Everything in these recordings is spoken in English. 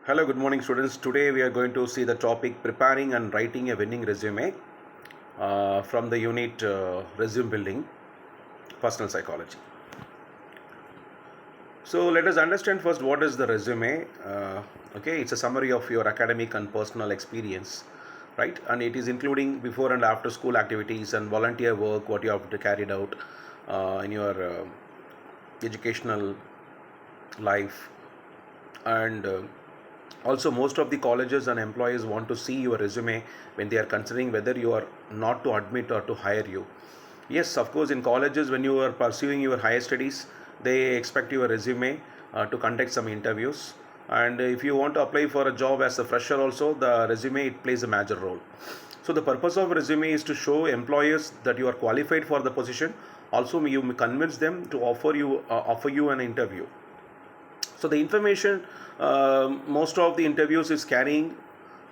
Hello, good morning, students. Today we are going to see the topic preparing and writing a winning resume from the unit resume building, personal psychology. So let us understand first what is the resume. Okay, it's a summary of your academic and personal experience, right? And it is including before and after school activities and volunteer work, what you have to carried out in your educational life. And also most of the colleges and employers want to see your resume when they are considering whether you are not to admit or to hire you. Yes, of course, in colleges when you are pursuing your higher studies, they expect your resume to conduct some interviews. And if you want to apply for a job as a fresher also, the resume it plays a major role. So the purpose of resume is to show employers that you are qualified for the position. Also you convince them to offer you an interview. So the information most of the interviews is carrying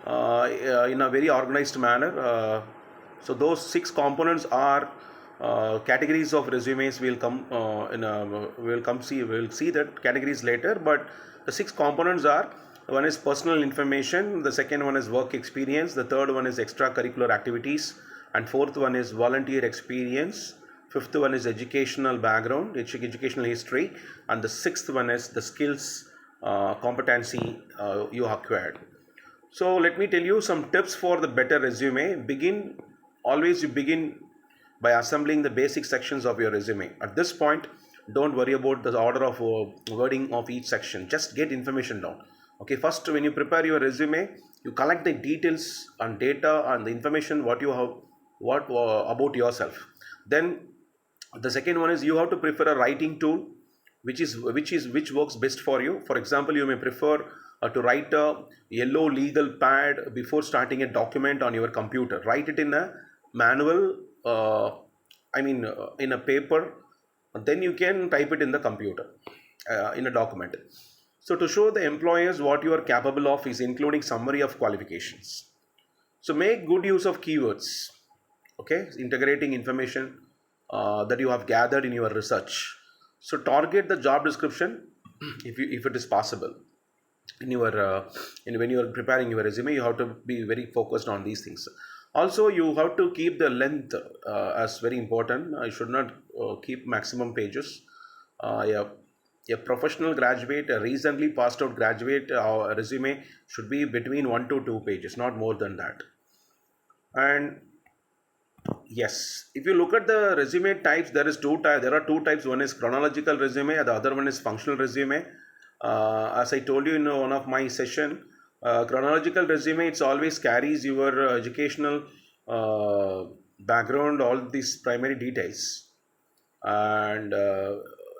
in a very organized manner. So those six components are categories of resumes. We'll see that categories later, but the six components are: one is personal information, the second one is work experience, the third one is extracurricular activities, and fourth one is volunteer experience. Fifth one is educational background, educational history, and the sixth one is the skills, competency you acquired. So let me tell you some tips for the better resume. You begin by assembling the basic sections of your resume. At this point, don't worry about the order of wording of each section. Just get information down. Okay, first when you prepare your resume, you collect the details and data and the information what you have, what about yourself. Then the second one is you have to prefer a writing tool which works best for you. For example, you may prefer to write a yellow legal pad before starting a document on your computer. Write it in a manual, in a paper, then you can type it in the computer in a document. So to show the employers what you are capable of is including summary of qualifications. So make good use of keywords. Okay, integrating information that you have gathered in your research. So target the job description if it is possible. In your when you are preparing your resume, you have to be very focused on these things. Also, you have to keep the length as very important. I should not keep maximum pages. A professional graduate, a recently passed out graduate resume should be between 1 to 2 pages, not more than that. And yes, if you look at the resume types, there are two types. One is chronological resume, the other one is functional resume. As I told you in one of my session, chronological resume it's always carries your educational background, all these primary details, and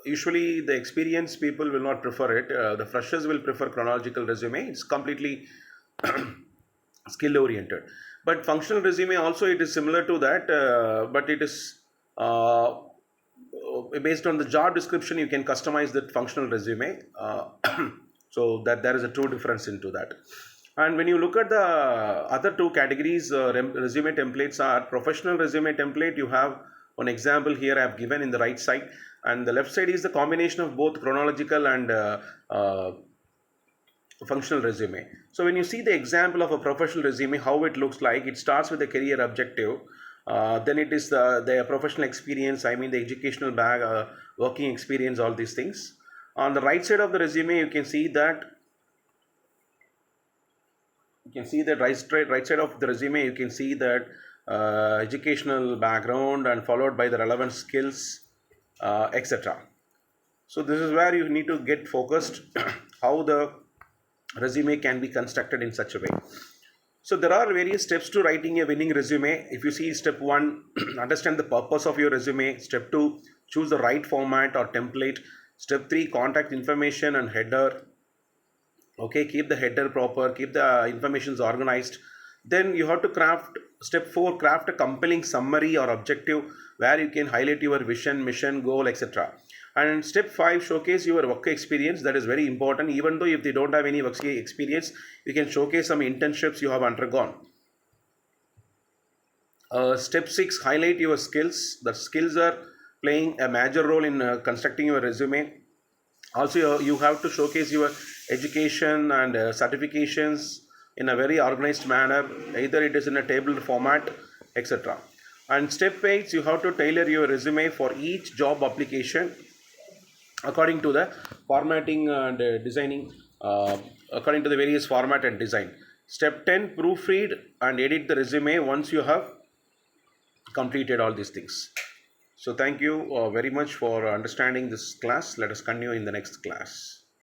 usually the experienced people will not prefer it. The freshers will prefer chronological resume. It's completely skill oriented, but functional resume also it is similar to that, but it is based on the job description. You can customize that functional resume, so that there is a true difference into that. And when you look at the other two categories, resume templates are professional resume template. You have one example here I have given in the right side, and the left side is the combination of both chronological and functional resume. So when you see the example of a professional resume, how it looks like, it starts with a career objective. Then it is the professional experience, the educational working experience, all these things. On the right side of the resume, you can see that right side of the resume, you can see that educational background and followed by the relevant skills, etc. So this is where you need to get focused how the resume can be constructed in such a way. So there are various steps to writing a winning resume. If you see step 1, understand the purpose of your resume. Step 2, choose the right format or template. Step 3, contact information and header. Okay, keep the header proper, keep the informations organized. Then you have to craft step 4, craft a compelling summary or objective where you can highlight your vision, mission, goal, etc. And step 5, showcase your work experience. That is very important. Even though if they don't have any work experience, you can showcase some internships you have undergone. Step 6, highlight your skills. The skills are playing a major role in constructing your resume. Also you have to showcase your education and certifications in a very organized manner, either it is in a table format, etc. And step 8, you have to tailor your resume for each job application according to the formatting and designing, according to the various format and design. Step 10, proofread and edit the resume once you have completed all these things. So thank you very much for understanding this class. Let us continue in the next class.